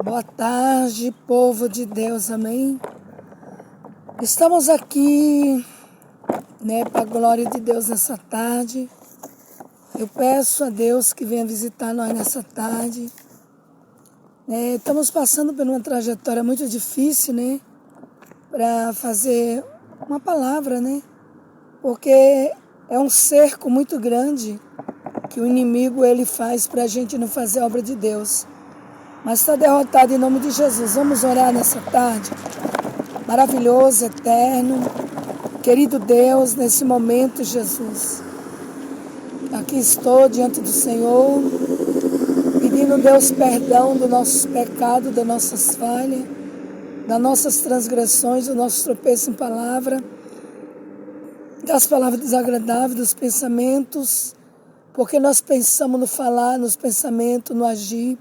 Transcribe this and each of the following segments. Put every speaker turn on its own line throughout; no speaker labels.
Boa tarde, povo de Deus, amém? Estamos aqui, para a glória de Deus nessa tarde. Eu peço a Deus que venha visitar nós nessa tarde. Estamos passando por uma trajetória muito difícil, para fazer uma palavra, porque é um cerco muito grande que o inimigo ele faz para a gente não fazer a obra de Deus. Mas está derrotado em nome de Jesus. Vamos orar nessa tarde. Maravilhoso, eterno, querido Deus, nesse momento, Jesus. Aqui estou diante do Senhor, pedindo, Deus, perdão dos nossos pecados, das nossas falhas, das nossas transgressões, do nosso tropeço em palavra, das palavras desagradáveis, dos pensamentos, porque nós pensamos no falar, nos pensamentos, no agir,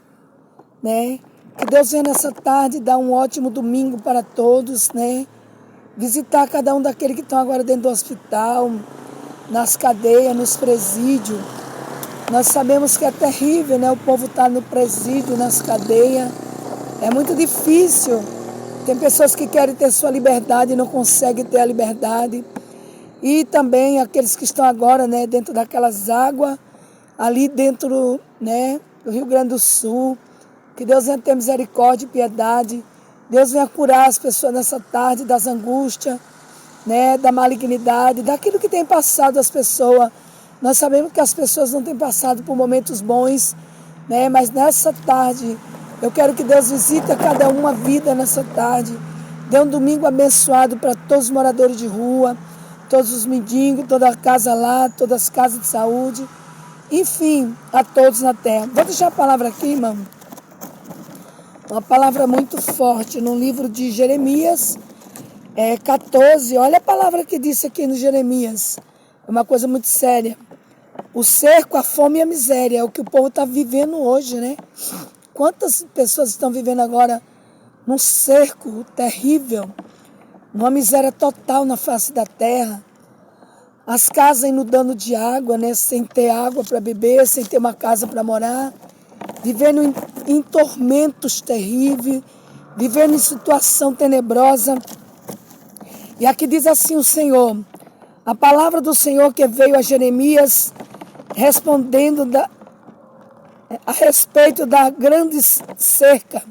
Que Deus venha nessa tarde dar um ótimo domingo para todos, Visitar cada um daqueles que estão agora dentro do hospital, nas cadeias, nos presídios. Nós sabemos que é terrível, O povo está no presídio, nas cadeias. É muito difícil. Tem pessoas que querem ter sua liberdade e não conseguem ter a liberdade. E também aqueles que estão agora, dentro daquelas águas, ali dentro, do Rio Grande do Sul. Que Deus venha ter misericórdia e piedade. Deus venha curar as pessoas nessa tarde das angústias, da malignidade, daquilo que tem passado as pessoas. Nós sabemos que as pessoas não têm passado por momentos bons, mas nessa tarde, eu quero que Deus visite cada uma vida nessa tarde. Dê um domingo abençoado para todos os moradores de rua, todos os mendigos, toda a casa lá, todas as casas de saúde. Enfim, a todos na terra. Vou deixar a palavra aqui, irmão. Uma palavra muito forte no livro de Jeremias 14. Olha a palavra que disse aqui no Jeremias. É uma coisa muito séria. O cerco, a fome e a miséria é o que o povo está vivendo hoje, Quantas pessoas estão vivendo agora num cerco terrível, numa miséria total na face da terra. As casas inundando de água, sem ter água para beber, sem ter uma casa para morar. Vivendo em tormentos terríveis, vivendo em situação tenebrosa. E aqui diz assim o Senhor, a palavra do Senhor que veio a Jeremias, respondendo a respeito da grande cerca,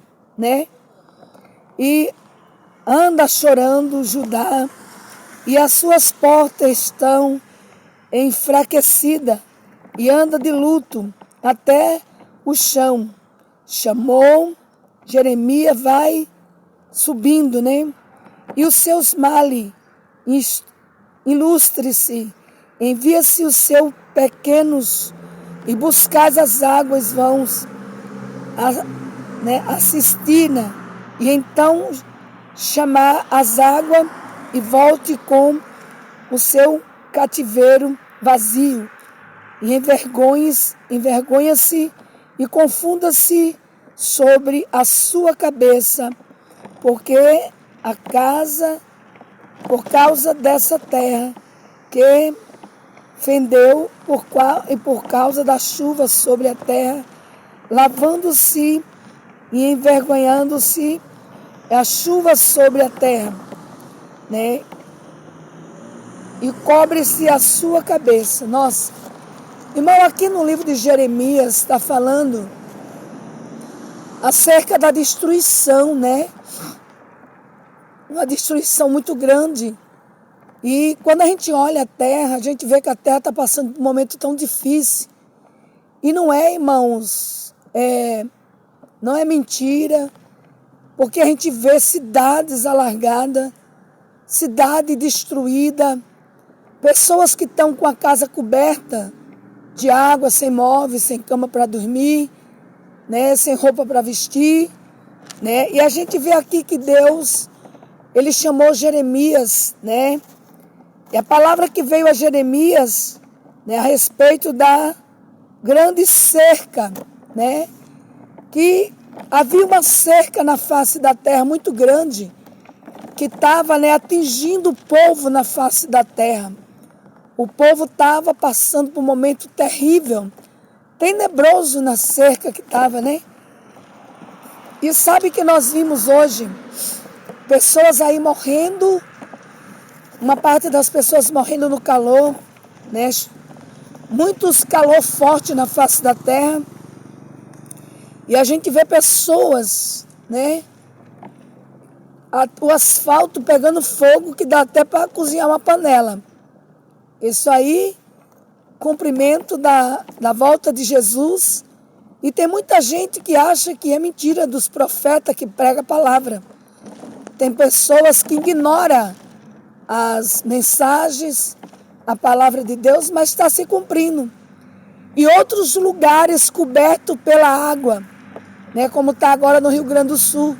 E anda chorando Judá, e as suas portas estão enfraquecidas, e anda de luto até o chão. Chamou, Jeremias vai subindo, E os seus males ilustre-se, envia-se os seus pequenos e buscais as águas vãos, assistir-na, e então chamar as águas e volte com o seu cativeiro vazio, e envergonha-se e confunda-se sobre a sua cabeça, porque por causa dessa terra que fendeu por causa da chuva sobre a terra, lavando-se e envergonhando-se a chuva sobre a terra, E cobre-se a sua cabeça. Nossa, irmão, aqui no livro de Jeremias está falando acerca da destruição, Uma destruição muito grande. E quando a gente olha a terra, a gente vê que a terra está passando por um momento tão difícil. E não é, irmãos, não é mentira, porque a gente vê cidades alargadas, cidade destruída, pessoas que estão com a casa coberta de água, sem móveis, sem cama para dormir, sem roupa para vestir, E a gente vê aqui que Deus, Ele chamou Jeremias, E a palavra que veio a Jeremias, a respeito da grande cerca, Que havia uma cerca na face da terra muito grande, que estava, atingindo o povo na face da terra. O povo estava passando por um momento terrível, tenebroso na cerca que estava, E sabe que nós vimos hoje pessoas aí morrendo, uma parte das pessoas morrendo no calor, né? Muitos calor forte na face da terra. E a gente vê pessoas, né? O asfalto pegando fogo que dá até para cozinhar uma panela. Isso aí, cumprimento da volta de Jesus. E tem muita gente que acha que é mentira dos profetas que pregam a palavra. Tem pessoas que ignoram as mensagens, a palavra de Deus, mas está se cumprindo. E outros lugares cobertos pela água, né, como está agora no Rio Grande do Sul.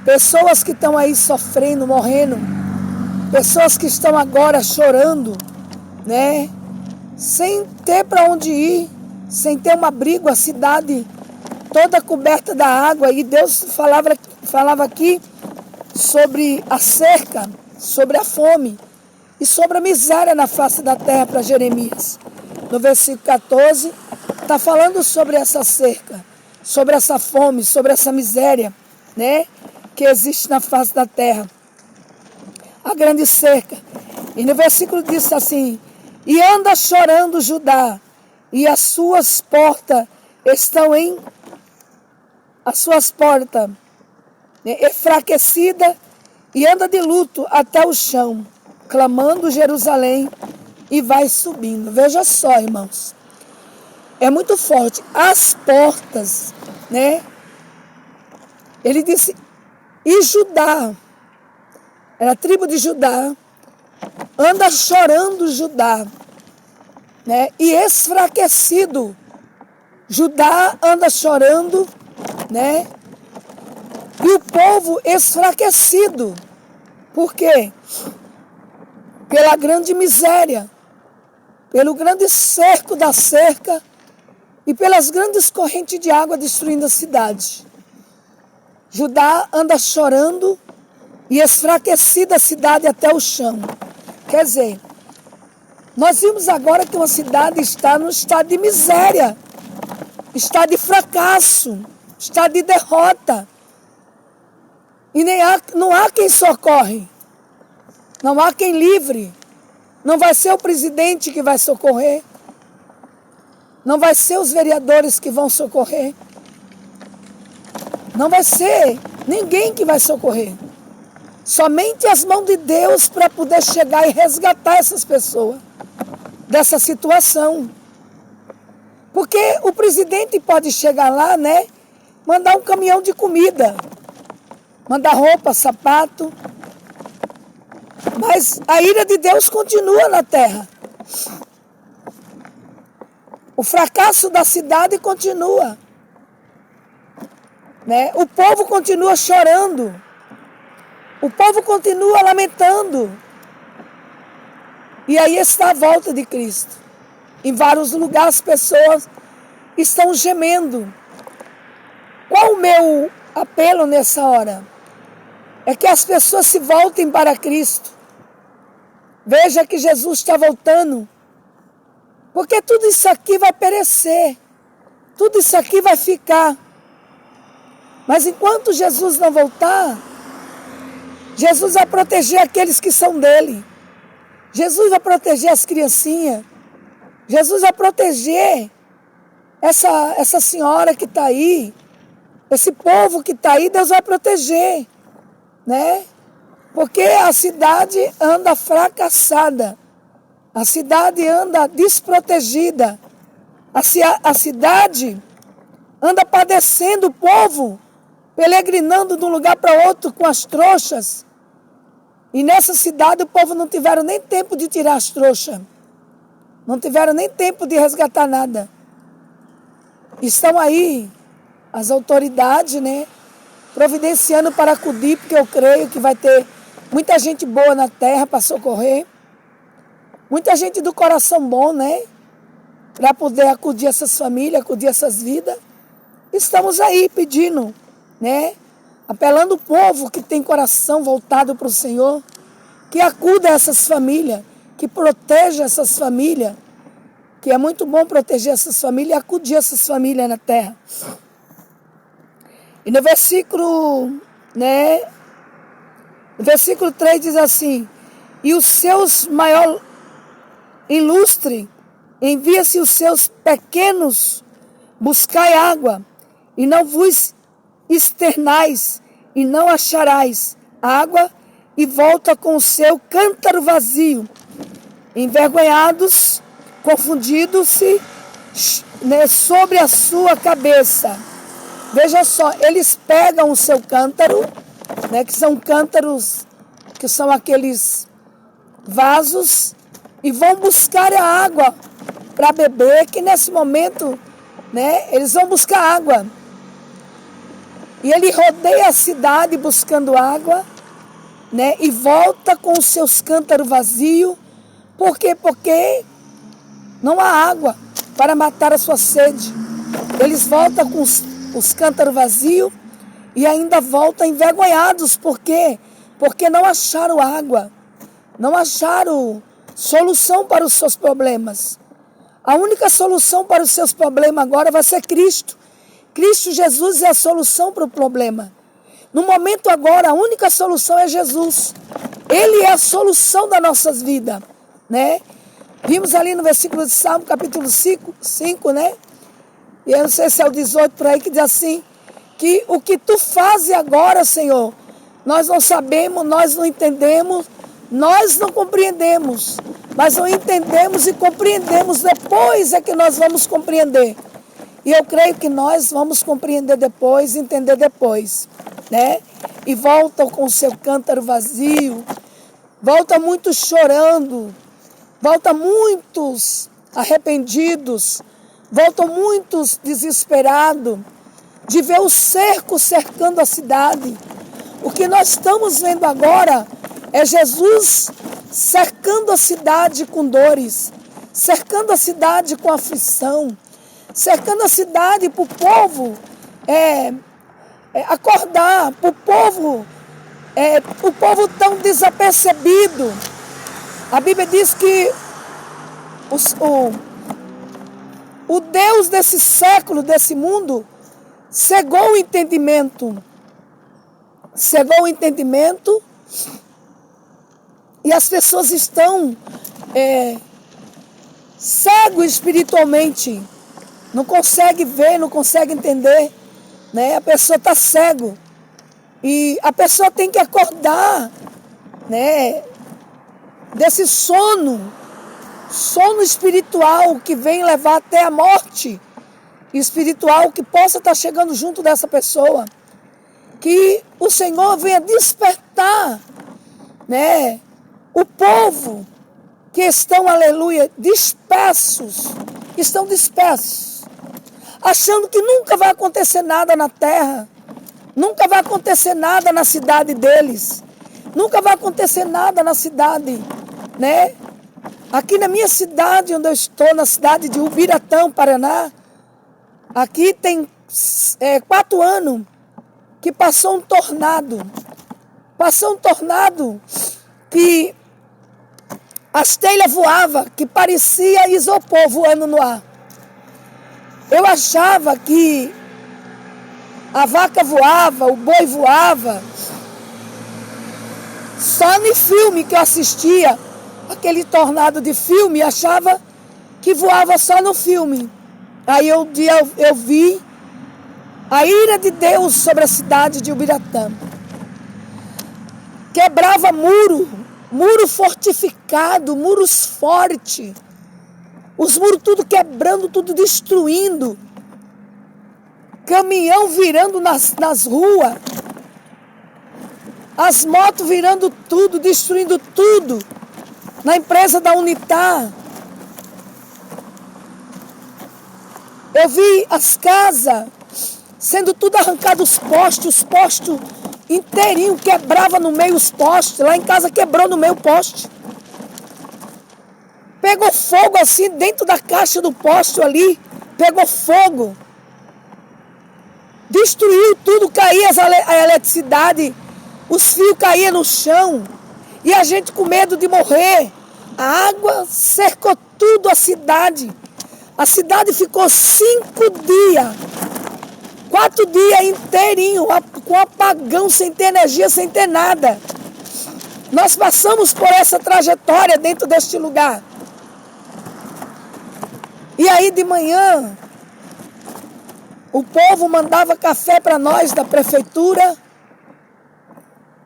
Pessoas que estão aí sofrendo, morrendo. Pessoas que estão agora chorando, né, sem ter para onde ir, sem ter um abrigo, a cidade toda coberta da água. E Deus falava aqui sobre a seca, sobre a fome e sobre a miséria na face da terra para Jeremias. No versículo 14, está falando sobre essa seca, sobre essa fome, sobre essa miséria, né, que existe na face da terra. A grande seca. E no versículo diz assim: e anda chorando Judá, e as suas portas estão enfraquecida, e anda de luto até o chão, clamando Jerusalém, e vai subindo. Veja só, irmãos, é muito forte. As portas, né? Ele disse, e Judá, era a tribo de Judá, anda chorando Judá, né? E esfraquecido, Judá anda chorando, né? E o povo esfraquecido. Por quê? Pela grande miséria, pelo grande cerco da cerca e pelas grandes correntes de água destruindo a cidade. Judá anda chorando e esfraquecida a cidade até o chão. Quer dizer, nós vimos agora que uma cidade está num estado de miséria, está de fracasso, está de derrota. E não há quem socorre, não há quem livre. Não vai ser o presidente que vai socorrer, não vai ser os vereadores que vão socorrer, não vai ser ninguém que vai socorrer. Somente as mãos de Deus para poder chegar e resgatar essas pessoas dessa situação. Porque o presidente pode chegar lá, né, mandar um caminhão de comida, mandar roupa, sapato, mas a ira de Deus continua na terra. O fracasso da cidade continua, né? O povo continua chorando. O povo continua lamentando. E aí está a volta de Cristo. Em vários lugares as pessoas estão gemendo. Qual o meu apelo nessa hora? É que as pessoas se voltem para Cristo. Veja que Jesus está voltando. Porque tudo isso aqui vai perecer. Tudo isso aqui vai ficar. Mas enquanto Jesus não voltar, Jesus vai proteger aqueles que são dele. Jesus vai proteger as criancinhas. Jesus vai proteger essa senhora que está aí. Esse povo que está aí, Deus vai proteger, né? Porque a cidade anda fracassada. A cidade anda desprotegida. A cidade anda padecendo, o povo peregrinando de um lugar para outro com as trouxas. E nessa cidade o povo não tiveram nem tempo de tirar as trouxas. Não tiveram nem tempo de resgatar nada. Estão aí as autoridades, né, providenciando para acudir, porque eu creio que vai ter muita gente boa na terra para socorrer. Muita gente do coração bom, né, para poder acudir essas famílias, acudir essas vidas. Estamos aí pedindo, né, apelando o povo que tem coração voltado para o Senhor, que acuda essas famílias, que proteja essas famílias, que é muito bom proteger essas famílias e acudir essas famílias na terra. E no versículo 3 diz assim: e os seus maior ilustre, envia-se os seus pequenos, buscai água, e não vos externais, e não acharais água, e volta com o seu cântaro vazio, envergonhados, confundidos-se, sobre a sua cabeça. Veja só, eles pegam o seu cântaro, que são cântaros, que são aqueles vasos, e vão buscar a água para beber, que nesse momento, eles vão buscar água. E ele rodeia a cidade buscando água, e volta com os seus cântaros vazios. Por quê? Porque não há água para matar a sua sede. Eles voltam com os cântaros vazios e ainda voltam envergonhados. Por quê? Porque não acharam água, não acharam solução para os seus problemas. A única solução para os seus problemas agora vai ser Cristo. Cristo Jesus é a solução para o problema. No momento agora, a única solução é Jesus. Ele é a solução das nossas vidas, Vimos ali no versículo de Salmo, capítulo 5, e eu não sei se é o 18 por aí, que diz assim, que o que tu fazes agora, Senhor, nós não sabemos, nós não entendemos, nós não compreendemos, mas não entendemos e compreendemos, depois é que nós vamos compreender. E eu creio que nós vamos compreender depois, entender depois, E voltam com o seu cântaro vazio, voltam muitos chorando, voltam muitos arrependidos, voltam muitos desesperados de ver o cerco cercando a cidade. O que nós estamos vendo agora é Jesus cercando a cidade com dores, cercando a cidade com aflição, cercando a cidade para o povo acordar, para o povo tão desapercebido. A Bíblia diz que o Deus desse século, desse mundo, cegou o entendimento. Cegou o entendimento e as pessoas estão cegos espiritualmente. Não consegue ver, não consegue entender, A pessoa está cego. E a pessoa tem que acordar, desse sono espiritual que vem levar até a morte espiritual, que possa estar chegando junto dessa pessoa. Que o Senhor venha despertar, o povo que estão, aleluia, estão dispersos, achando que nunca vai acontecer nada na terra, nunca vai acontecer nada na cidade deles, nunca vai acontecer nada na cidade, Aqui na minha cidade, onde eu estou, na cidade de Ubiratã, Paraná, aqui tem 4 anos que passou um tornado. Passou um tornado que as telhas voavam, que parecia isopor voando no ar. Eu achava que a vaca voava, o boi voava. Só no filme que eu assistia, aquele tornado de filme, achava que voava só no filme. Aí um dia eu vi a ira de Deus sobre a cidade de Ubiratã. Quebrava muro fortificado, muros fortes. Os muros tudo quebrando, tudo destruindo. Caminhão virando nas ruas. As motos virando tudo, destruindo tudo. Na empresa da Unitar. Eu vi as casas sendo tudo arrancado, os postes inteirinho, quebrava no meio os postes. Lá em casa quebrou no meio o poste. Pegou fogo assim dentro da caixa do poste ali. Pegou fogo. Destruiu tudo, caía a eletricidade. Os fios caíam no chão. E a gente com medo de morrer. A água cercou tudo a cidade. A cidade ficou 5 dias com 4 dias inteirinho, com apagão, sem ter energia, sem ter nada. Nós passamos por essa trajetória dentro deste lugar. E aí de manhã, o povo mandava café para nós da prefeitura.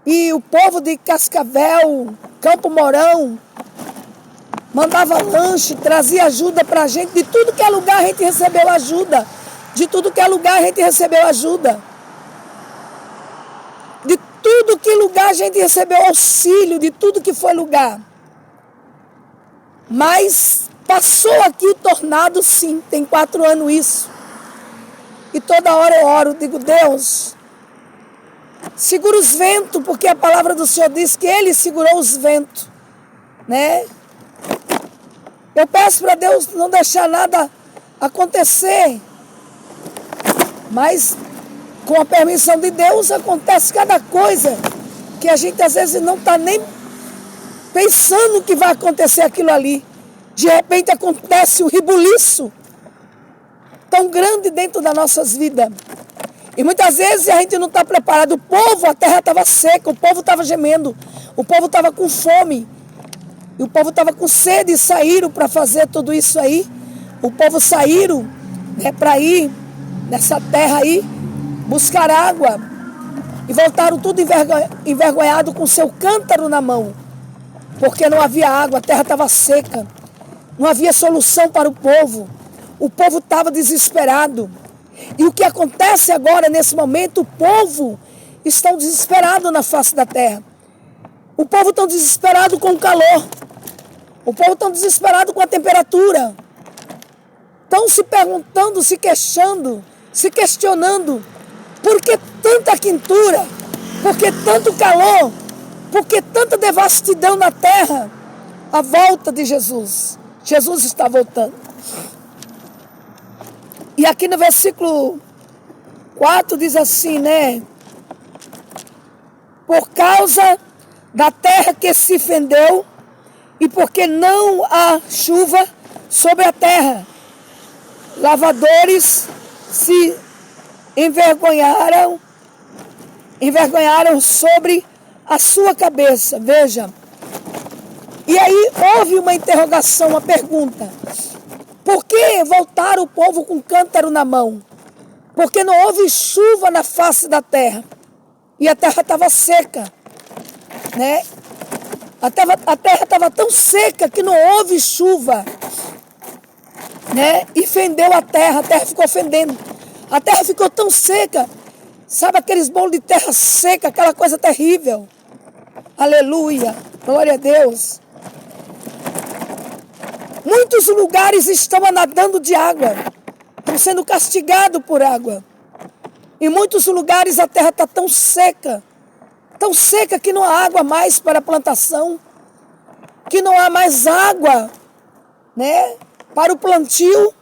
E o povo de Cascavel, Campo Mourão, mandava lanche, trazia ajuda para a gente. De tudo que é lugar a gente recebeu ajuda. De tudo que é lugar a gente recebeu ajuda. De tudo que lugar a gente recebeu auxílio, de tudo que foi lugar. Mas passou aqui o tornado, sim, tem 4 anos isso. E toda hora eu oro, digo, Deus, segura os ventos, porque a palavra do Senhor diz que Ele segurou os ventos, né? Eu peço para Deus não deixar nada acontecer, mas com a permissão de Deus acontece cada coisa que a gente às vezes não está nem pensando que vai acontecer aquilo ali. De repente acontece um rebuliço tão grande dentro das nossas vidas. E muitas vezes a gente não está preparado. O povo, a terra estava seca, o povo estava gemendo, o povo estava com fome. E o povo estava com sede e saíram para fazer tudo isso aí. O povo saíram, né, para ir nessa terra aí, buscar água. E voltaram tudo envergonhado com seu cântaro na mão. Porque não havia água, a terra estava seca. Não havia solução para o povo. O povo estava desesperado. E o que acontece agora, nesse momento, o povo está desesperado na face da terra. O povo está desesperado com o calor. O povo está desesperado com a temperatura. Estão se perguntando, se queixando, se questionando. Por que tanta quentura? Por que tanto calor? Por que tanta devastidão na terra? A volta de Jesus. Jesus está voltando. E aqui no versículo 4 diz assim, né? Por causa da terra que se fendeu e porque não há chuva sobre a terra, lavadores se envergonharam sobre a sua cabeça. Veja. E aí houve uma interrogação, uma pergunta. Por que voltaram o povo com cântaro na mão? Porque não houve chuva na face da terra. E a terra estava seca, né? A terra estava tão seca que não houve chuva, né? E fendeu a terra ficou fendendo. A terra ficou tão seca, sabe aqueles bolos de terra seca, aquela coisa terrível. Aleluia, glória a Deus. Muitos lugares estão nadando de água, estão sendo castigados por água. Em muitos lugares a terra está tão seca que não há água mais para a plantação, que não há mais água, né, para o plantio.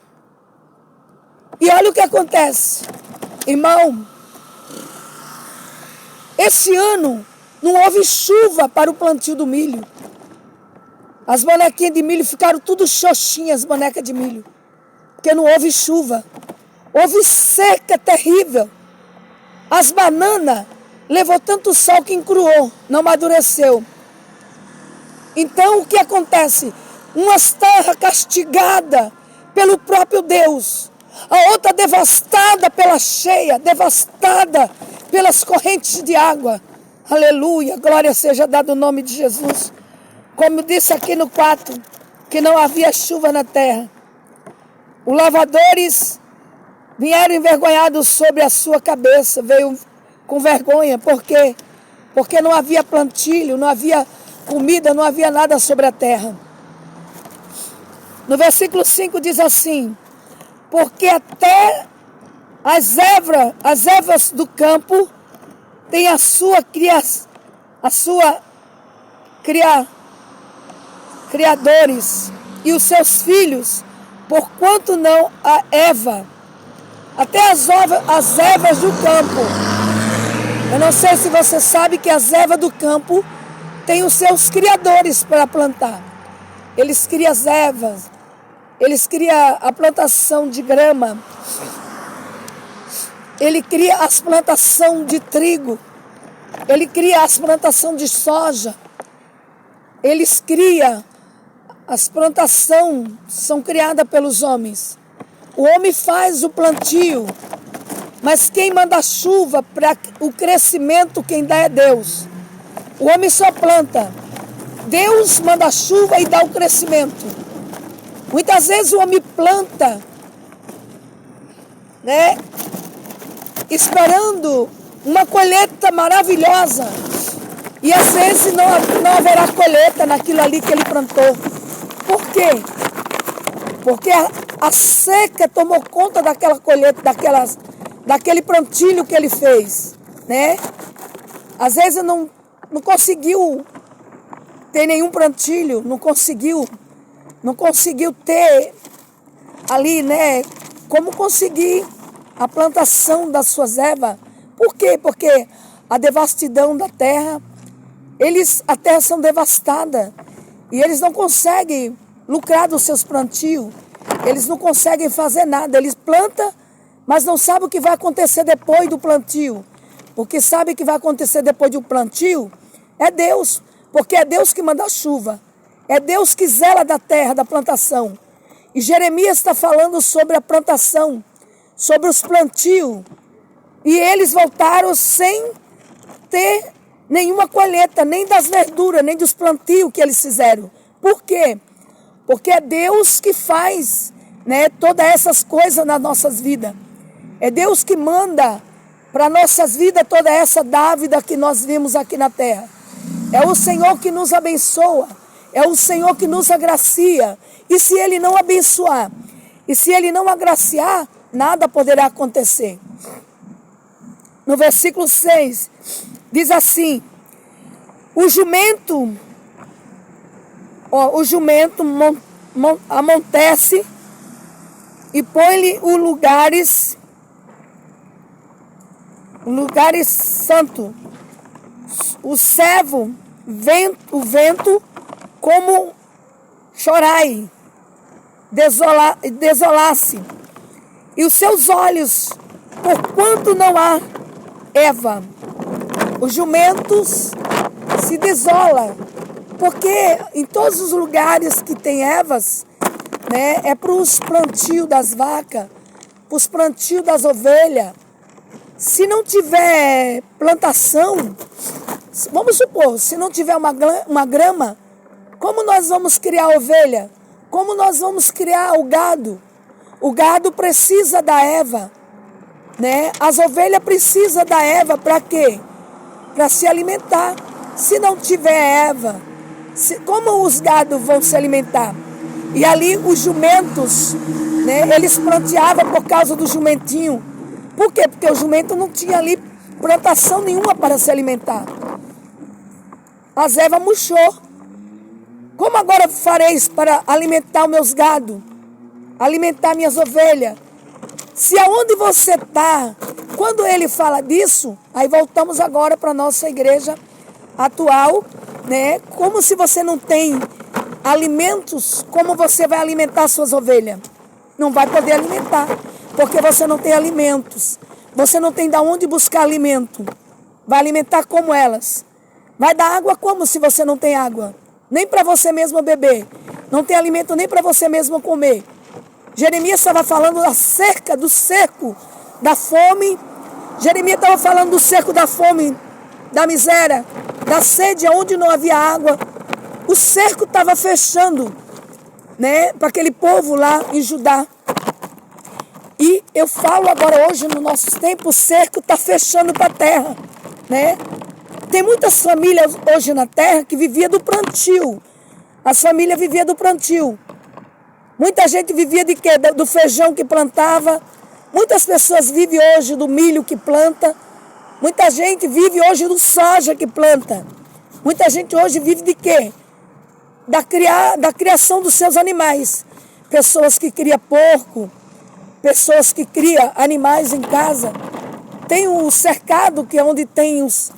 E olha o que acontece, irmão. Esse ano não houve chuva para o plantio do milho. As bonequinhas de milho ficaram tudo xoxinhas, as bonecas de milho. Porque não houve chuva. Houve seca terrível. As bananas levou tanto sol que encruou, não amadureceu. Então o que acontece? Umas terras castigadas pelo próprio Deus. A outra devastada pela cheia, devastada pelas correntes de água. Aleluia, glória seja dada o nome de Jesus. Como disse aqui no 4, que não havia chuva na terra. Os lavadores vieram envergonhados sobre a sua cabeça, veio com vergonha. Por quê? Porque não havia plantilho, não havia comida, não havia nada sobre a terra. No versículo 5 diz assim, porque até as ervas do campo têm criadores e os seus filhos, porquanto não a Eva, até as ervas do campo. Eu não sei se você sabe que as ervas do campo têm os seus criadores para plantar. Eles criam as ervas, eles criam a plantação de grama. Ele cria as plantações de trigo. Ele cria as plantações de soja. Eles criam, as plantações são criadas pelos homens. O homem faz o plantio, mas quem manda a chuva para o crescimento, quem dá é Deus. O homem só planta. Deus manda a chuva e dá o crescimento. Muitas vezes o homem planta, né, esperando uma colheita maravilhosa. E às vezes não haverá colheita naquilo ali que ele plantou. Por quê? Porque a seca tomou conta daquela colheita, daquele plantilho que ele fez, né? Às vezes não conseguiu ter nenhum plantilho, não conseguiu ter ali, né? Como conseguir a plantação das suas ervas. Por quê? Porque a devastidão da terra, a terra são devastada e eles não conseguem lucrar dos seus plantios, eles não conseguem fazer nada, eles plantam, mas não sabem o que vai acontecer depois do plantio. O que sabe que vai acontecer depois do plantio é Deus, porque é Deus que manda a chuva, é Deus que zela da terra, da plantação. E Jeremias está falando sobre a plantação, sobre os plantios, e eles voltaram sem ter nenhuma colheita, nem das verduras, nem dos plantios que eles fizeram. Por quê? Porque é Deus que faz, né, todas essas coisas nas nossas vidas. É Deus que manda para nossas vidas toda essa dávida que nós vimos aqui na terra. É o Senhor que nos abençoa, é o Senhor que nos agracia. E se Ele não abençoar, e se Ele não agraciar, nada poderá acontecer. No versículo 6, diz assim: o jumento amontece e põe-lhe os lugares santos. O servo, o vento, como chorai, desolar-se. E os seus olhos, porquanto não há erva. Os jumentos se desolam, porque em todos os lugares que tem ervas, né, é para os plantios das vacas, para os plantios das ovelhas. Se não tiver plantação, vamos supor, se não tiver uma grama, como nós vamos criar a ovelha? Como nós vamos criar o gado? O gado precisa da erva, né? As ovelhas precisam da erva para quê? Para se alimentar. Se não tiver erva, como os gados vão se alimentar? E ali os jumentos, né, eles planteavam por causa do jumentinho. Por quê? Porque o jumento não tinha ali plantação nenhuma para se alimentar. As ervas murchou. Como agora fareis para alimentar os meus gados? Alimentar minhas ovelhas? Se aonde você está, quando ele fala disso, aí voltamos agora para a nossa igreja atual, né? Como se você não tem alimentos, como você vai alimentar suas ovelhas? Não vai poder alimentar, porque você não tem alimentos. Você não tem de onde buscar alimento. Vai alimentar como elas? Vai dar água como se você não tem água? Nem para você mesmo beber. Não tem alimento nem para você mesmo comer. Jeremias estava falando acerca do cerco, da fome. Jeremias estava falando do cerco da fome, da miséria, da sede, onde não havia água. O cerco estava fechando, né, para aquele povo lá em Judá. E eu falo agora hoje, no nosso tempo, o cerco está fechando para a terra, né? Tem muitas famílias hoje na terra que viviam do plantio. As famílias viviam do plantio. Muita gente vivia de quê? Do feijão que plantava. Muitas pessoas vivem hoje do milho que planta. Muita gente vive hoje do soja que planta. Muita gente hoje vive de quê? Da criação dos seus animais. Pessoas que criam porco, pessoas que criam animais em casa. Tem o cercado, que é onde tem os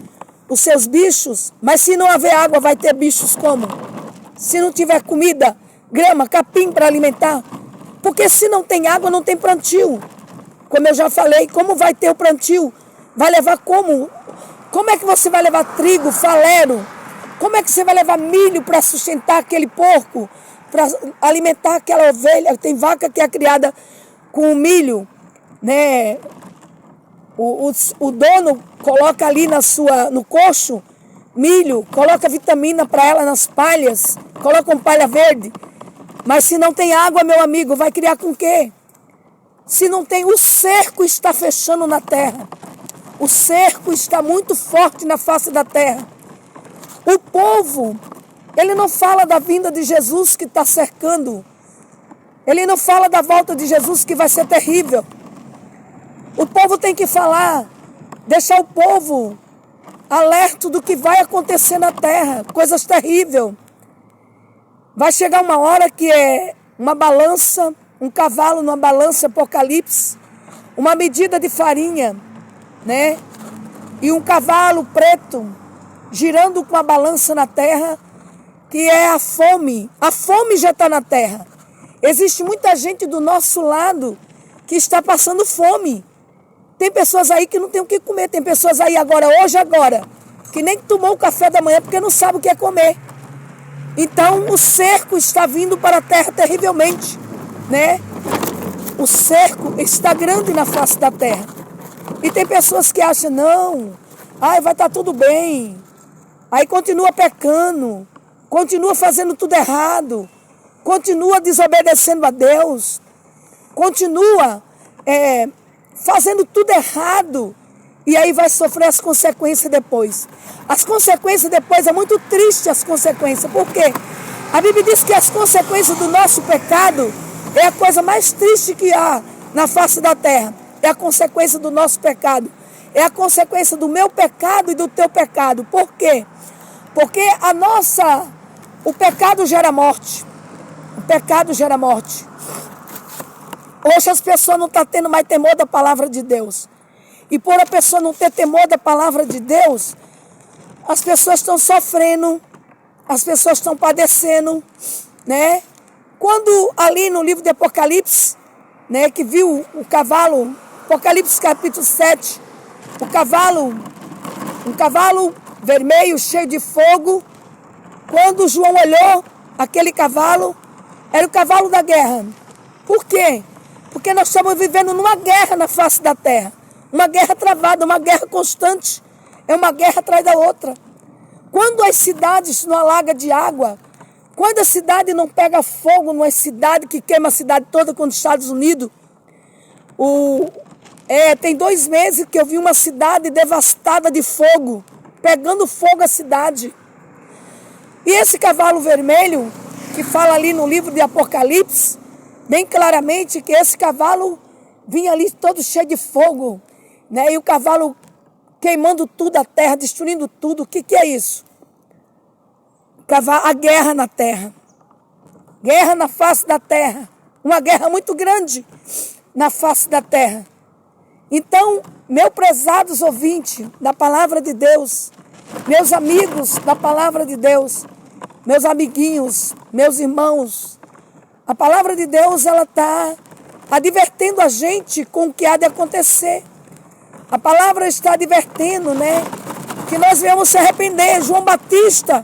seus bichos, mas se não haver água, vai ter bichos como? Se não tiver comida, grama, capim para alimentar. Porque se não tem água, não tem plantio. Como eu já falei, como vai ter o plantio? Vai levar como? Como é que você vai levar trigo, falero? Como é que você vai levar milho para sustentar aquele porco? Para alimentar aquela ovelha? Tem vaca que é criada com milho, né? O dono coloca ali no coxo milho, coloca vitamina para ela nas palhas, coloca um palha verde. Mas se não tem água, meu amigo, vai criar com o quê? Se não tem, o cerco está fechando na terra. O cerco está muito forte na face da terra. O povo, ele não fala da vinda de Jesus que está cercando. Ele não fala da volta de Jesus que vai ser terrível. O povo tem que falar, deixar o povo alerta do que vai acontecer na terra. Coisas terríveis. Vai chegar uma hora que é uma balança, um cavalo numa balança, Apocalipse, uma medida de farinha, né? E um cavalo preto girando com a balança na terra, que é a fome. A fome já está na terra. Existe muita gente do nosso lado que está passando fome. Tem pessoas aí que não tem o que comer. Tem pessoas aí hoje agora, que nem tomou o café da manhã porque não sabe o que é comer. Então o cerco está vindo para a terra terrivelmente, né? O cerco está grande na face da terra. E tem pessoas que acham, não, vai estar tudo bem. Aí continua pecando, continua fazendo tudo errado, continua desobedecendo a Deus, continua fazendo tudo errado. E aí vai sofrer as consequências depois. As consequências depois é muito triste, as consequências. Por quê? A Bíblia diz que as consequências do nosso pecado é a coisa mais triste que há na face da terra. É a consequência do nosso pecado. É a consequência do meu pecado e do teu pecado. Por quê? Porque o pecado gera morte. O pecado gera morte. Hoje as pessoas não estão tendo mais temor da palavra de Deus. E por a pessoa não ter temor da palavra de Deus, as pessoas estão sofrendo, as pessoas estão padecendo, né? Quando ali no livro de Apocalipse, né, que viu o cavalo, Apocalipse capítulo 7, um cavalo vermelho cheio de fogo, quando João olhou aquele cavalo, era o cavalo da guerra. Por quê? Porque nós estamos vivendo numa guerra na face da terra. Uma guerra travada, uma guerra constante. É uma guerra atrás da outra. Quando as cidades não alagam de água, quando a cidade não pega fogo numa cidade que queima a cidade toda, como os Estados Unidos, tem 2 meses que eu vi uma cidade devastada de fogo, pegando fogo a cidade. E esse cavalo vermelho, que fala ali no livro de Apocalipse, bem claramente que esse cavalo vinha ali todo cheio de fogo, né? E o cavalo queimando tudo a terra, destruindo tudo. O que é isso? A guerra na terra. Guerra na face da terra. Uma guerra muito grande na face da terra. Então, meus prezados ouvintes da palavra de Deus, meus amigos da palavra de Deus, meus amiguinhos, meus irmãos, a palavra de Deus, ela está advertendo a gente com o que há de acontecer. A palavra está advertendo, né, que nós viemos se arrepender. João Batista,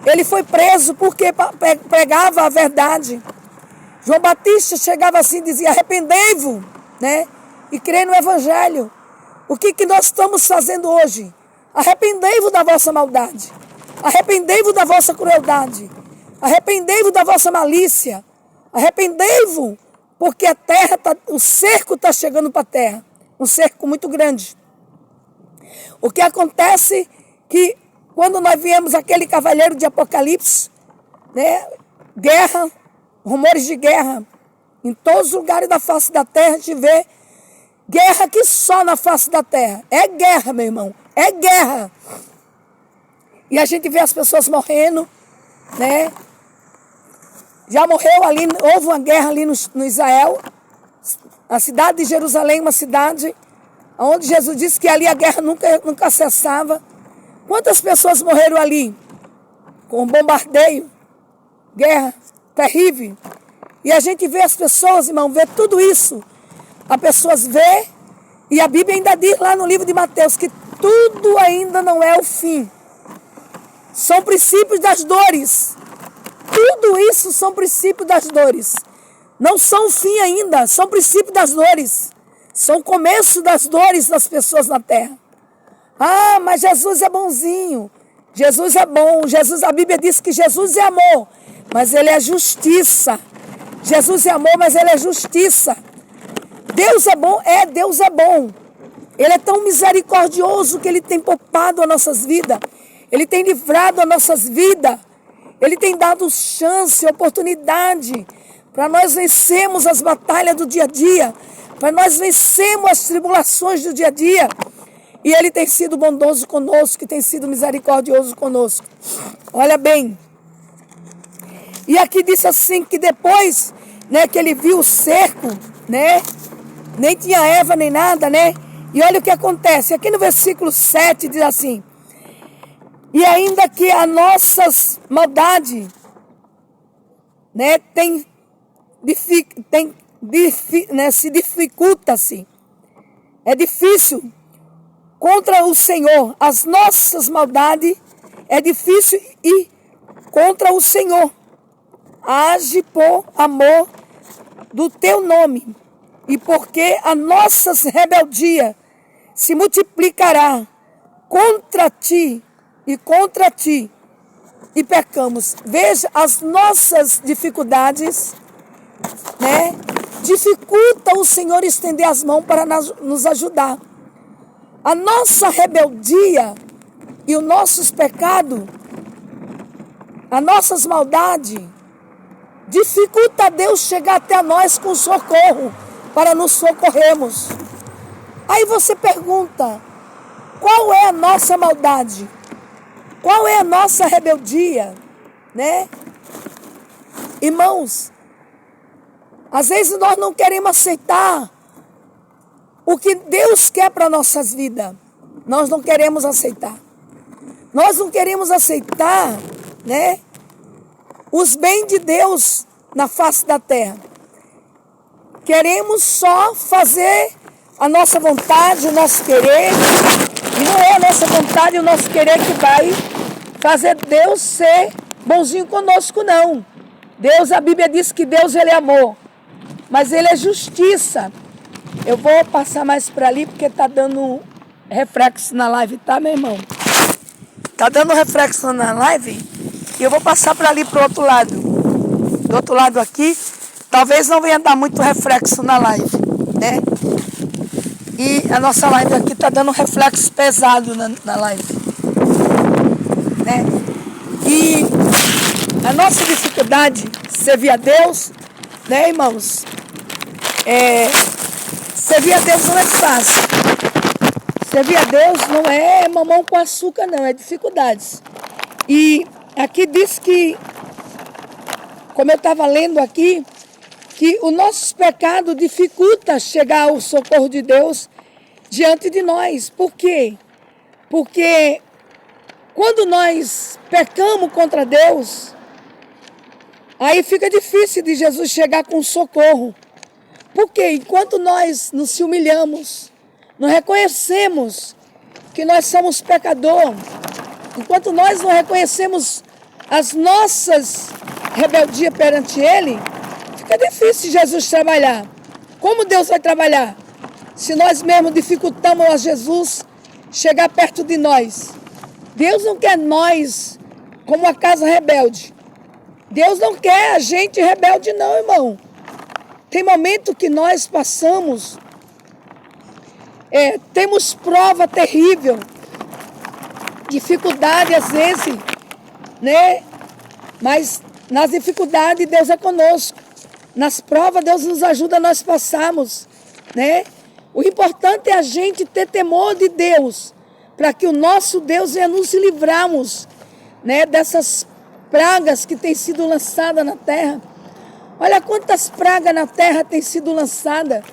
ele foi preso porque pregava a verdade. João Batista chegava assim e dizia, arrependei-vos, né, e crê no Evangelho. O que nós estamos fazendo hoje? Arrependei-vos da vossa maldade. Arrependei-vos da vossa crueldade. Arrependei-vos da vossa malícia. Arrependei-vos, porque a terra o cerco está chegando para a terra. Um cerco muito grande. O que acontece que quando nós viemos aquele cavaleiro de Apocalipse, né, guerra, rumores de guerra, em todos os lugares da face da terra a gente vê guerra que só na face da terra. É guerra, meu irmão, é guerra. E a gente vê as pessoas morrendo, né? Já morreu ali, houve uma guerra ali no Israel. A cidade de Jerusalém, uma cidade onde Jesus disse que ali a guerra nunca cessava. Quantas pessoas morreram ali? Com bombardeio, guerra terrível. E a gente vê as pessoas, irmão, vê tudo isso. a pessoa vê, e a Bíblia ainda diz lá no livro de Mateus que tudo ainda não é o fim. São princípios das dores. Tudo isso são princípios das dores. Não são o fim ainda, são princípios das dores. São o começo das dores das pessoas na terra. Ah, mas Jesus é bonzinho. Jesus é bom. A Bíblia diz que Jesus é amor, mas ele é justiça. Jesus é amor, mas ele é justiça. Deus é bom? Deus é bom. Ele é tão misericordioso que ele tem poupado as nossas vidas. Ele tem livrado as nossas vidas. Ele tem dado chance, oportunidade para nós vencermos as batalhas do dia a dia, para nós vencermos as tribulações do dia a dia. E ele tem sido bondoso conosco, tem sido misericordioso conosco. Olha bem. E aqui diz assim que depois, né, que ele viu o cerco, né, nem tinha erva nem nada, né? E olha o que acontece. Aqui no versículo 7 diz assim: e ainda que a nossas maldade, né, se dificulta-se. É difícil contra o Senhor. As nossas maldades é difícil ir contra o Senhor. Age por amor do teu nome. E porque a nossa rebeldia se multiplicará contra ti e pecamos. Veja, as nossas dificuldades, né, dificulta o Senhor estender as mãos para nos ajudar. A nossa rebeldia e os nossos pecados, as nossas maldades, dificulta Deus chegar até nós com socorro, para nos socorrermos. Aí você pergunta, qual é a nossa maldade? Qual é a nossa rebeldia? Né? Irmãos, às vezes nós não queremos aceitar o que Deus quer para nossas vidas. Nós não queremos aceitar. Nós não queremos aceitar, né, os bens de Deus na face da terra. Queremos só fazer a nossa vontade, o nosso querer. E não é a nossa vontade e o nosso querer que vai fazer Deus ser bonzinho conosco, não. Deus, a Bíblia diz que Deus, ele é amor. Mas ele é justiça. Eu vou passar mais para ali porque está dando reflexo na live, tá, meu irmão? Está dando reflexo na live e eu vou passar para ali, para o outro lado. Do outro lado aqui, talvez não venha dar muito reflexo na live, né? E a nossa live aqui está dando reflexo pesado na live, né? E a nossa dificuldade de servir a Deus, né, irmãos? Servir a Deus não é fácil. Servir a Deus não é mamão com açúcar, não. É dificuldades. E aqui diz que, como eu estava lendo aqui, que o nosso pecado dificulta chegar ao socorro de Deus diante de nós. Por quê? Porque quando nós pecamos contra Deus, aí fica difícil de Jesus chegar com socorro. Porque enquanto nós nos humilhamos, não reconhecemos que nós somos pecadores, enquanto nós não reconhecemos as nossas rebeldias perante Ele, fica difícil Jesus trabalhar. Como Deus vai trabalhar? Se nós mesmos dificultamos a Jesus chegar perto de nós. Deus não quer nós como a casa rebelde. Deus não quer a gente rebelde não, irmão. Tem momento que nós passamos, temos prova terrível, dificuldade às vezes, né? Mas nas dificuldades Deus é conosco. Nas provas Deus nos ajuda a nós passarmos, né? O importante é a gente ter temor de Deus, para que o nosso Deus venha nos livrarmos, né, dessas pragas que têm sido lançadas na terra. Olha quantas pragas na terra têm sido lançadas,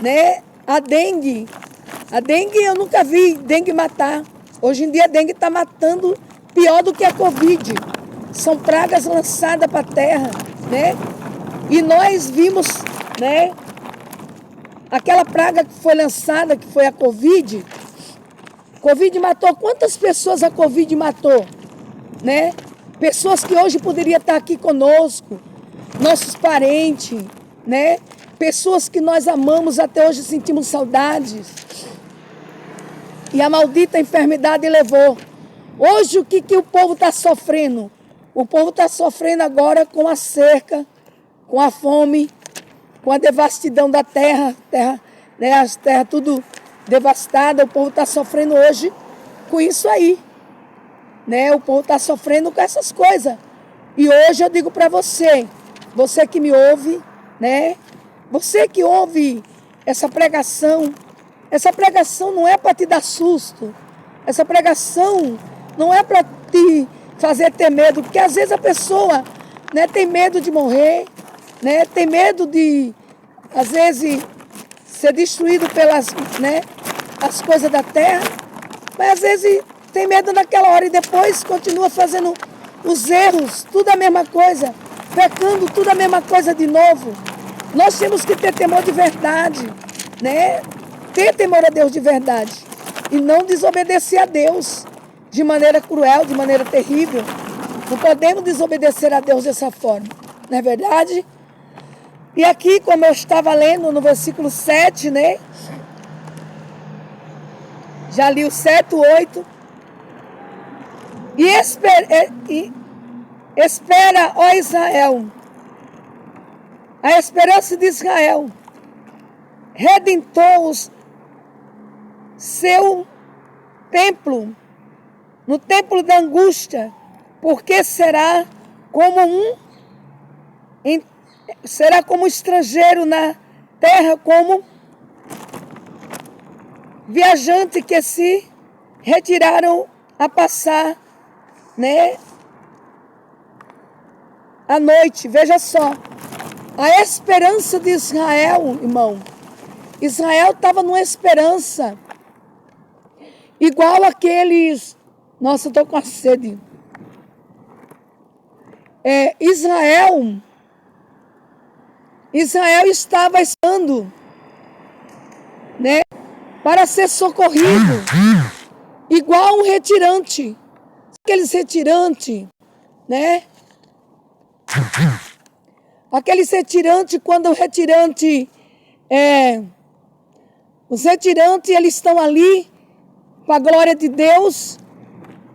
né? A dengue eu nunca vi dengue matar. Hoje em dia a dengue está matando pior do que a Covid. São pragas lançadas para a terra, né? E nós vimos, né, aquela praga que foi lançada, que foi a Covid. Covid matou quantas pessoas a Covid matou, né? Pessoas que hoje poderiam estar aqui conosco, nossos parentes, né? Pessoas que nós amamos, até hoje sentimos saudades. E a maldita enfermidade levou. Hoje o que o povo está sofrendo? O povo está sofrendo agora com a seca, com a fome, com a devastidão da terra, né? As terras tudo devastada. O povo está sofrendo hoje com isso aí, né? O povo está sofrendo com essas coisas. E hoje eu digo para você, você que me ouve, né? Você que ouve essa pregação não é para te dar susto. Essa pregação não é para te fazer ter medo, porque às vezes a pessoa, né, tem medo de morrer, né? Tem medo de, às vezes, ser destruído pelas, né, as coisas da terra, mas às vezes tem medo naquela hora e depois continua fazendo os erros, tudo a mesma coisa, pecando, tudo a mesma coisa de novo. Nós temos que ter temor de verdade, né? Ter temor a Deus de verdade e não desobedecer a Deus de maneira cruel, de maneira terrível. Não podemos desobedecer a Deus dessa forma, não é verdade? E aqui, como eu estava lendo no versículo 7, né? Já li o 7, o 8. E espera, ó Israel, a esperança de Israel, redentou seu templo, no templo da angústia, porque será como estrangeiro na terra, como viajante que se retiraram a passar, né, a noite. Veja só, a esperança de Israel, irmão. Israel estava numa esperança igual aqueles. Nossa, eu estou com a sede. Israel estava esperando, né, para ser socorrido, igual um retirante. Aqueles retirantes, né? Aqueles retirantes, quando o retirante, os retirantes, eles estão ali, para a glória de Deus,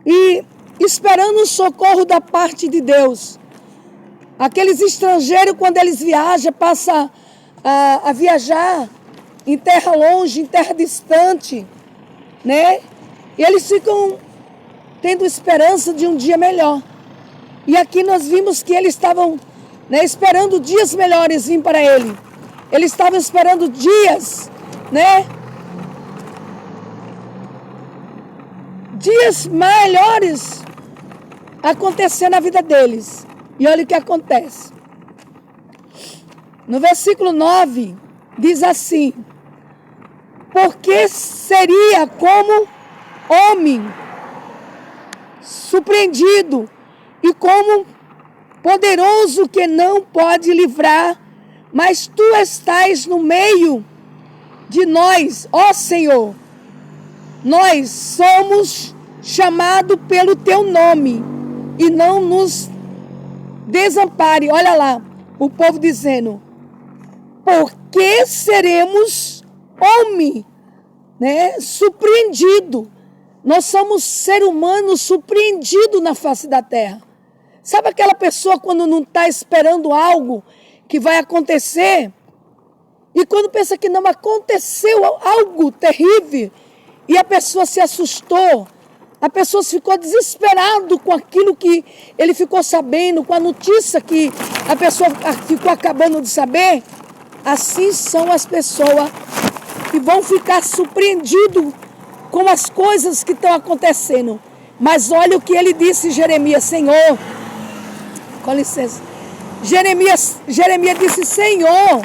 e esperando o socorro da parte de Deus. Aqueles estrangeiros, quando eles viajam, passam a viajar em terra longe, em terra distante, né? E eles ficam tendo esperança de um dia melhor. E aqui nós vimos que eles estavam, né, esperando dias melhores vir para ele. Eles estavam esperando dias, né? Dias melhores acontecer na vida deles. E olha o que acontece. No versículo 9, diz assim: porque seria como homem surpreendido e como poderoso que não pode livrar, mas tu estás no meio de nós, ó Senhor. Nós somos chamados pelo teu nome e não nos desampare. Olha lá, o povo dizendo: porque seremos homem, né, surpreendido. Nós somos ser humano surpreendido na face da terra. Sabe aquela pessoa quando não está esperando algo que vai acontecer? E quando pensa que não aconteceu algo terrível, e a pessoa se assustou, a pessoa ficou desesperada com aquilo que ele ficou sabendo, com a notícia que a pessoa ficou acabando de saber. Assim são as pessoas que vão ficar surpreendidos com as coisas que estão acontecendo. Mas olha o que ele disse, Jeremias: Senhor, com licença, Jeremias disse: Senhor,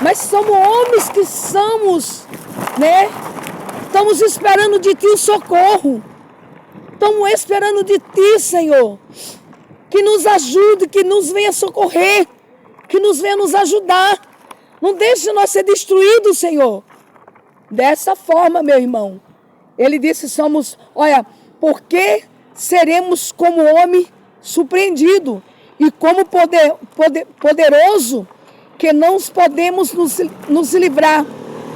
mas somos homens que somos, né? Estamos esperando de ti o socorro. Estamos esperando de ti, Senhor, que nos ajude, que nos venha socorrer, que nos venha nos ajudar. Não deixe nós ser destruídos, Senhor. Dessa forma, meu irmão. Ele disse, porque seremos como homem surpreendido e como poderoso que não podemos nos livrar.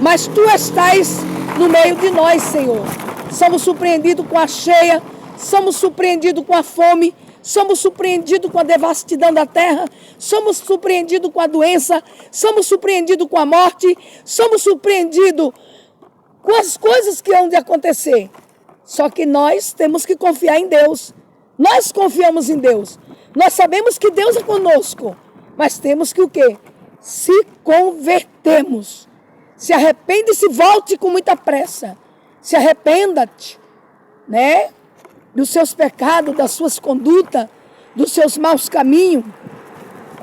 Mas Tu estás no meio de nós, Senhor. Somos surpreendidos com a cheia, somos surpreendidos com a fome, somos surpreendidos com a devastidão da terra, somos surpreendidos com a doença, somos surpreendidos com a morte, somos surpreendidos com as coisas que hão de acontecer. Só que nós temos que confiar em Deus. Nós confiamos em Deus. Nós sabemos que Deus é conosco. Mas temos que o quê? Se convertermos. Se arrepende e se volte com muita pressa. Se arrependa-te, né? Dos seus pecados, das suas condutas, dos seus maus caminhos,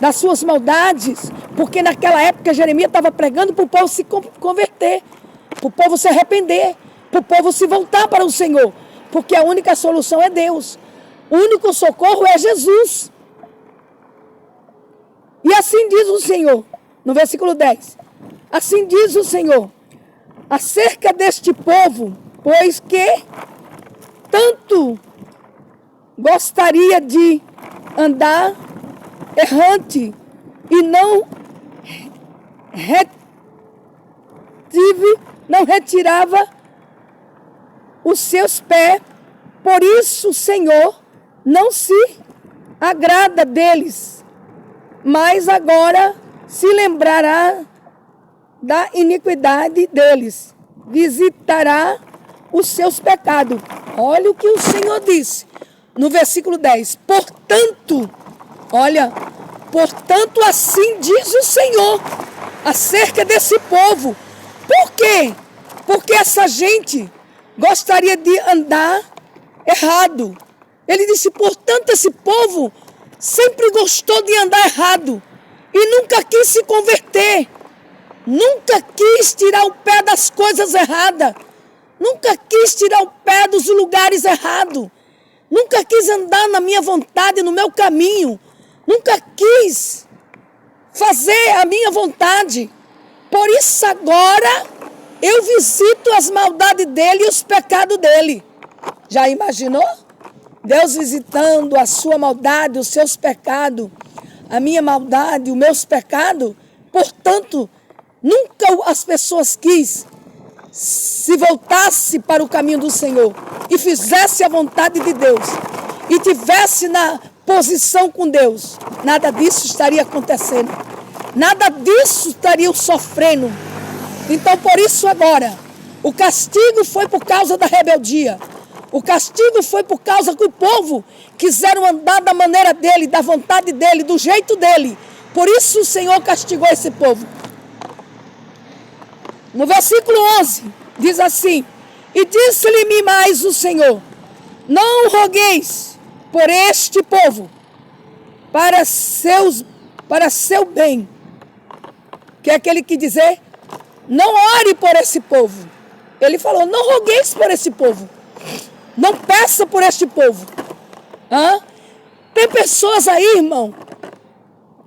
das suas maldades. Porque naquela época Jeremias estava pregando para o povo se converter, para o povo se arrepender, para o povo se voltar para o Senhor. Porque a única solução é Deus. O único socorro é Jesus. E assim diz o Senhor, no versículo 10. Assim diz o Senhor, acerca deste povo, pois que tanto gostaria de andar errante e não retirava os seus pés. Por isso o Senhor não se agrada deles, mas agora se lembrará da iniquidade deles, visitará os seus pecados. Olha o que o Senhor disse no versículo 10. Portanto, assim diz o Senhor acerca desse povo. Por quê? Porque essa gente gostaria de andar errado. Ele disse, portanto, esse povo sempre gostou de andar errado e nunca quis se converter. Nunca quis tirar o pé das coisas erradas. Nunca quis tirar o pé dos lugares errados. Nunca quis andar na minha vontade, no meu caminho. Nunca quis fazer a minha vontade. Por isso agora eu visito as maldades dele e os pecados dele. Já imaginou? Deus visitando a sua maldade, os seus pecados, a minha maldade, os meus pecados. Portanto, nunca as pessoas quis se voltasse para o caminho do Senhor e fizesse a vontade de Deus e tivesse na posição com Deus, nada disso estaria acontecendo. Nada disso estaria sofrendo. Então, por isso agora, o castigo foi por causa da rebeldia. O castigo foi por causa que o povo quiseram andar da maneira dele, da vontade dele, do jeito dele. Por isso o Senhor castigou esse povo. No versículo 11, diz assim, e disse-lhe mais o Senhor, não rogueis por este povo, para seu bem. Que é aquele que dizer, não ore por esse povo. Ele falou, não rogueis por esse povo. Não peça por este povo. Tem pessoas aí, irmão,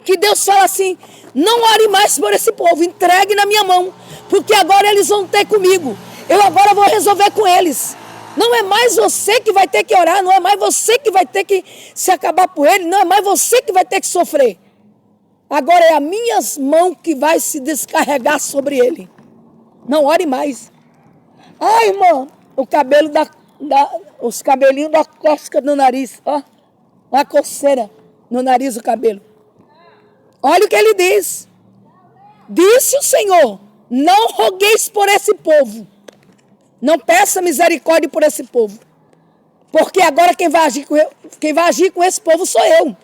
que Deus fala assim, não ore mais por esse povo, entregue na minha mão, porque agora eles vão ter comigo. Eu agora vou resolver com eles. Não é mais você que vai ter que orar, não é mais você que vai ter que se acabar por ele, não é mais você que vai ter que sofrer. Agora é as minhas mãos que vai se descarregar sobre ele. Não ore mais. Ai, irmão, o cabelo os cabelinhos da cosca no nariz, ó. Uma coceira no nariz do cabelo. Olha o que ele diz. Disse o Senhor, não rogueis por esse povo. Não peça misericórdia por esse povo. Porque agora quem vai agir com esse povo sou eu.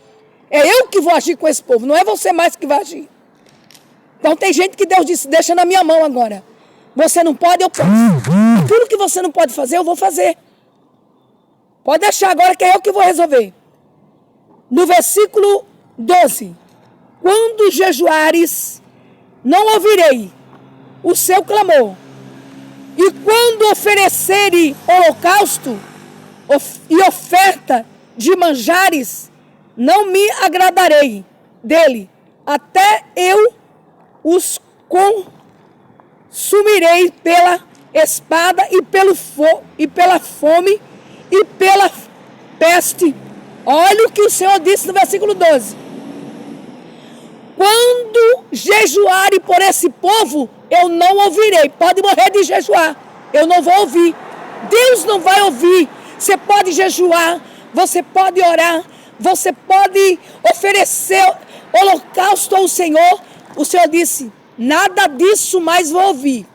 É eu que vou agir com esse povo, não é você mais que vai agir. Então tem gente que Deus disse, deixa na minha mão agora. Você não pode, eu posso. Aquilo que você não pode fazer, eu vou fazer. Pode deixar agora que é eu que vou resolver. No versículo 12. Quando jejuares, não ouvirei o seu clamor. E quando oferecerem holocausto e oferta de manjares, não me agradarei dele, até eu os consumirei pela espada e pela fome e pela peste. Olha o que o Senhor disse no versículo 12. Quando jejuarem por esse povo, eu não ouvirei. Pode morrer de jejuar, eu não vou ouvir. Deus não vai ouvir. Você pode jejuar, você pode orar, você pode oferecer holocausto ao Senhor. O Senhor disse, nada disso mais vou ouvir.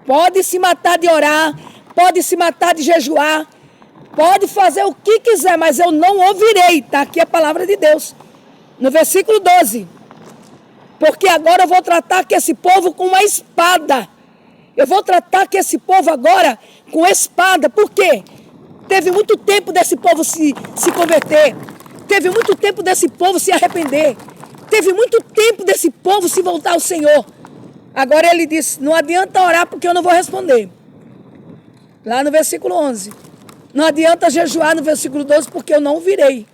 Pode se matar de orar, pode se matar de jejuar, pode fazer o que quiser, mas eu não ouvirei. Está aqui a palavra de Deus. No versículo 12. Porque agora eu vou tratar com esse povo com uma espada. Eu vou tratar com esse povo agora com espada. Por quê? Teve muito tempo desse povo se converter. Teve muito tempo desse povo se arrepender. Teve muito tempo desse povo se voltar ao Senhor. Agora ele disse, não adianta orar porque eu não vou responder. Lá no versículo 11. Não adianta jejuar no versículo 12 porque eu não ouvirei.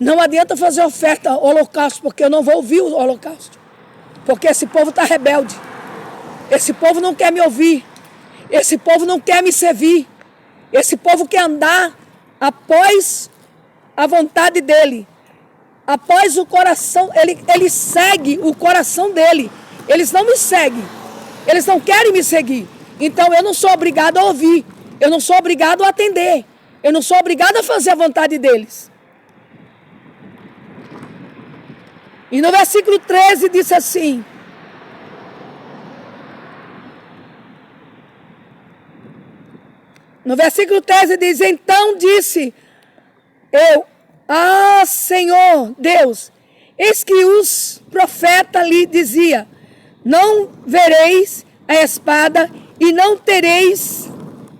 Não adianta fazer oferta, holocausto, porque eu não vou ouvir o holocausto. Porque esse povo está rebelde. Esse povo não quer me ouvir. Esse povo não quer me servir. Esse povo quer andar após a vontade dele. Após o coração, ele segue o coração dele. Eles não me seguem. Eles não querem me seguir. Então eu não sou obrigado a ouvir. Eu não sou obrigado a atender. Eu não sou obrigado a fazer a vontade deles. E no versículo 13 disse assim. No versículo 13 diz, então disse eu, Senhor Deus, eis que os profetas lhe diziam, não vereis a espada e não tereis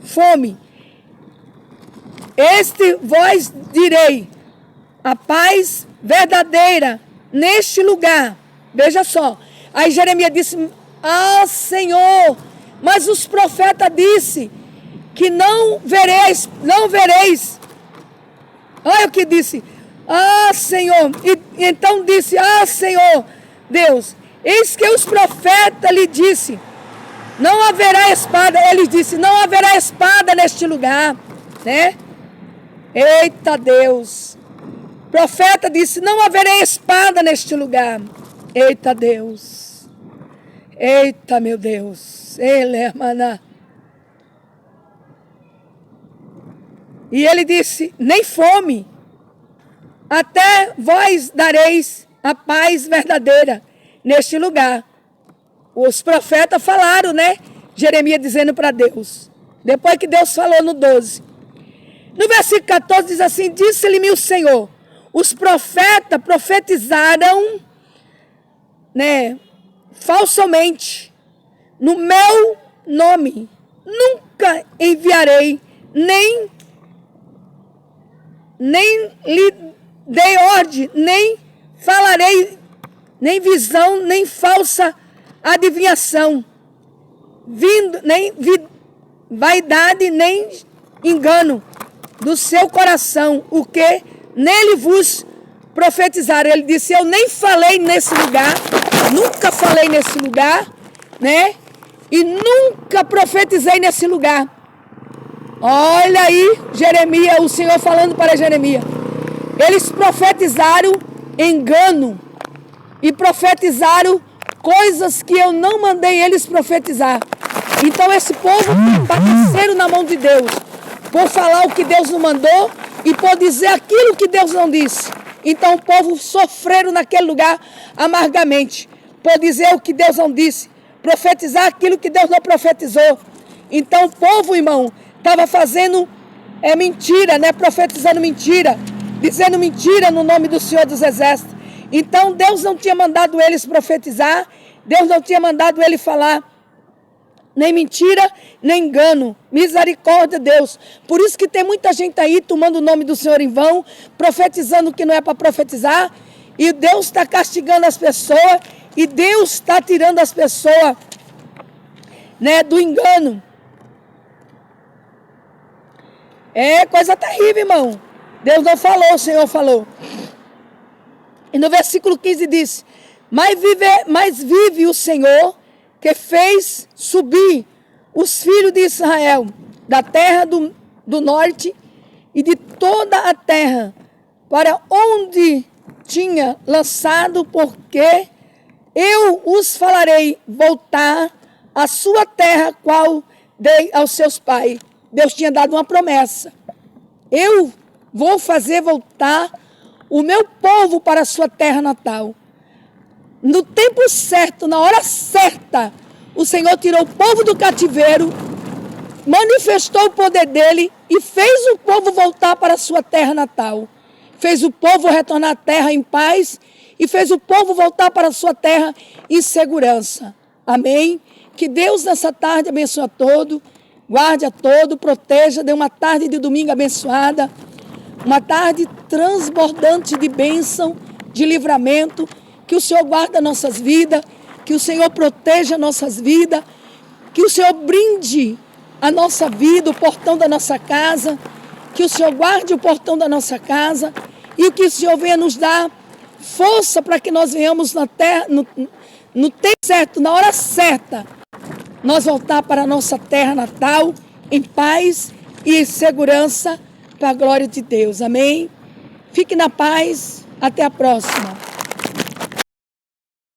fome. Este vós direi, a paz verdadeira neste lugar. Veja só. Aí Jeremias disse, Senhor, mas os profetas disse que não vereis. Olha o que disse. Senhor. E então disse, Senhor Deus, eis que os profetas lhe disse, não haverá espada. Ele disse, não haverá espada neste lugar, né? Eita Deus. O profeta disse, não haverá espada neste lugar. Eita Deus. Eita meu Deus. Ele é maná. E ele disse, nem fome, até vós dareis a paz verdadeira neste lugar. Os profetas falaram, né? Jeremias dizendo para Deus. Depois que Deus falou no 12. No versículo 14 diz assim, disse-lhe o Senhor, os profetas profetizaram, né, falsamente, no meu nome, nunca enviarei, nem lhe dei ordem, nem falarei, nem visão, nem falsa adivinhação, nem vaidade, nem engano do seu coração, o que nele vos profetizaram. Ele disse, eu nem falei nesse lugar, nunca falei nesse lugar, né? E nunca profetizei nesse lugar. Olha aí, Jeremias, o Senhor falando para Jeremias. Eles profetizaram engano e profetizaram coisas que eu não mandei eles profetizar. Então esse povo padeceram na mão de Deus, por falar o que Deus não mandou e por dizer aquilo que Deus não disse. Então o povo sofreram naquele lugar amargamente, por dizer o que Deus não disse, profetizar aquilo que Deus não profetizou. Então o povo, irmão, estava fazendo mentira, né? Profetizando mentira, dizendo mentira no nome do Senhor dos Exércitos. Então Deus não tinha mandado eles profetizar, Deus não tinha mandado ele falar nem mentira, nem engano. Misericórdia, Deus. Por isso que tem muita gente aí tomando o nome do Senhor em vão, profetizando o que não é para profetizar, e Deus está castigando as pessoas, e Deus está tirando as pessoas, né, do engano. É coisa terrível, irmão. Deus não falou, o Senhor falou. E no versículo 15 diz, mas vive o Senhor, que fez subir os filhos de Israel da terra do norte e de toda a terra para onde tinha lançado, porque eu os farei voltar à sua terra, qual dei aos seus pais. Deus tinha dado uma promessa. Eu vou fazer voltar o meu povo para a sua terra natal. No tempo certo, na hora certa, o Senhor tirou o povo do cativeiro, manifestou o poder dele e fez o povo voltar para a sua terra natal. Fez o povo retornar à terra em paz e fez o povo voltar para a sua terra em segurança. Amém? Que Deus nessa tarde abençoe a todos, guarde a todos, proteja, dê uma tarde de domingo abençoada, uma tarde transbordante de bênção, de livramento. Que o Senhor guarde nossas vidas, que o Senhor proteja nossas vidas, que o Senhor brinde a nossa vida, o portão da nossa casa, que o Senhor guarde o portão da nossa casa e que o Senhor venha nos dar força para que nós venhamos na terra, no tempo certo, na hora certa, nós voltar para a nossa terra natal em paz e em segurança para a glória de Deus. Amém? Fique na paz. Até a próxima.